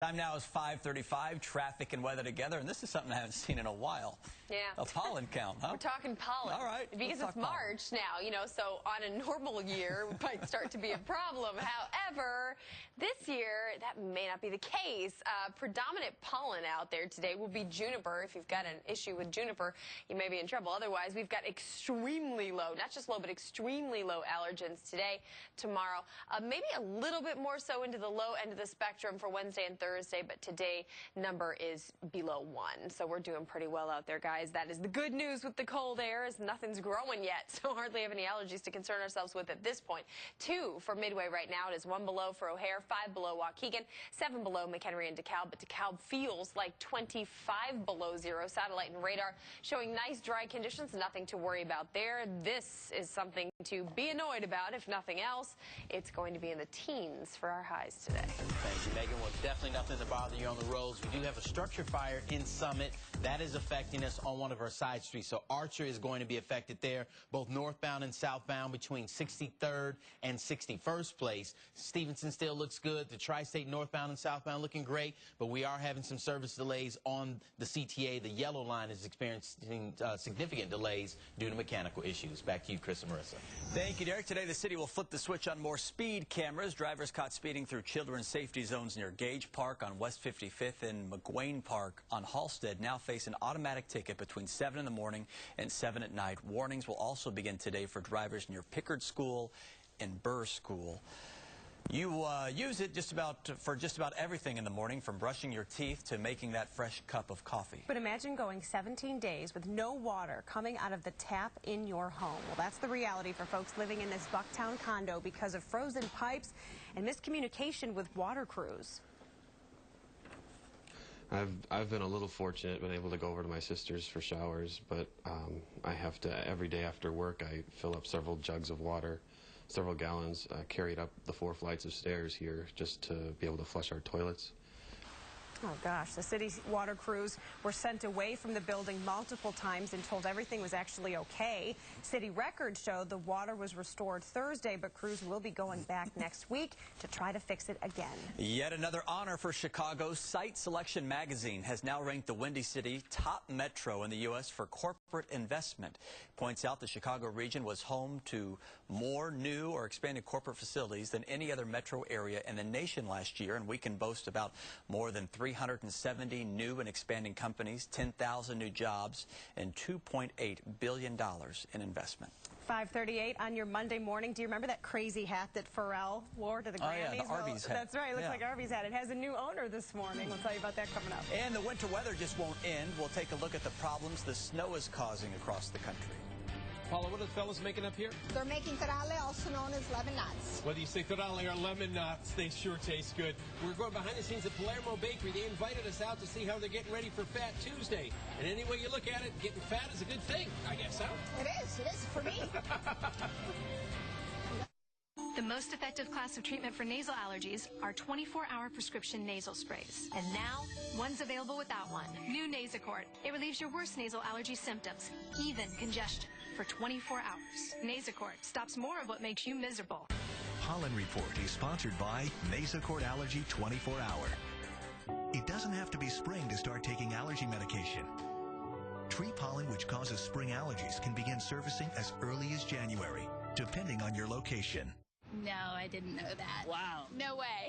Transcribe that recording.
Time now is 5:35, traffic and weather together, and this is something I haven't seen in a while. Yeah. A pollen count, huh? We're talking pollen. All right. Because it's March now, so on a normal year, it might start to be a problem. However, this year, that may not be the case. Predominant pollen out there today will be juniper. If you've got an issue with juniper, you may be in trouble. Otherwise, we've got extremely low, not just low, but extremely low allergens today, tomorrow. Maybe a little bit more so into the low end of the spectrum for Wednesday and Thursday, but today number is below 1. So we're doing pretty well out there, guys. That is the good news with the cold air, is nothing's growing yet, so hardly have any allergies to concern ourselves with at this point. 2 for Midway right now. It is 1 below for O'Hare, 5 below Waukegan, 7 below McHenry and DeKalb, but DeKalb feels like 25 below 0. Satellite and radar showing nice dry conditions, nothing to worry about there. This is something to be annoyed about, if nothing else. It's going to be in the teens for our highs today. Thank you, Megan. Well, definitely nothing to bother you on the roads. We do have a structure fire in Summit that is affecting us on one of our side streets. So Archer is going to be affected there, both northbound and southbound between 63rd and 61st Place. Stevenson still looks good. The Tri-State northbound and southbound looking great, but we are having some service delays on the CTA. The yellow line is experiencing significant delays due to mechanical issues. Back to you, Chris and Marissa. Thank you, Derek. Today, the city will flip the switch on more speed cameras. Drivers caught speeding through children's safety zones near Gage Park on West 55th and McGuane Park on Halstead now face an automatic ticket between 7 in the morning and 7 at night. Warnings will also begin today for drivers near Pickard School and Burr School. You use it for just about everything in the morning, from brushing your teeth to making that fresh cup of coffee. But imagine going 17 days with no water coming out of the tap in your home. Well, that's the reality for folks living in this Bucktown condo because of frozen pipes and miscommunication with water crews. I've been a little fortunate, been able to go over to my sister's for showers, but I have to, every day after work, I fill up several jugs of water, several gallons, carried up the 4 flights of stairs here just to be able to flush our toilets. Oh, gosh. The city's water crews were sent away from the building multiple times and told everything was actually okay. City records showed the water was restored Thursday, but crews will be going back next week to try to fix it again. Yet another honor for Chicago. Site Selection magazine has now ranked the Windy City top metro in the U.S. for corporate investment. Points out the Chicago region was home to more new or expanded corporate facilities than any other metro area in the nation last year, and we can boast about more than 370 new and expanding companies, 10,000 new jobs, and $2.8 billion in investment. 5:38 on your Monday morning. Do you remember that crazy hat that Pharrell wore to the Grammys? Oh, yeah, the Arby's hat. That's right. It looks like Arby's hat. It has a new owner this morning. We'll tell you about that coming up. And the winter weather just won't end. We'll take a look at the problems the snow is causing across the country. Paula, what are the fellas making up here? They're making tarale, also known as lemon nuts. Whether you say tarale or lemon nuts, they sure taste good. We're going behind the scenes at Palermo Bakery. They invited us out to see how they're getting ready for Fat Tuesday. And any way you look at it, getting fat is a good thing, I guess, huh? It is for me. The most effective class of treatment for nasal allergies are 24-hour prescription nasal sprays. And now, one's available without one. New Nasacort. It relieves your worst nasal allergy symptoms, even congestion, for 24 hours. Nasacort stops more of what makes you miserable. Pollen Report is sponsored by Nasacort Allergy 24 Hour. It doesn't have to be spring to start taking allergy medication. Tree pollen, which causes spring allergies, can begin surfacing as early as January, depending on your location. No, I didn't know that. Wow. No way.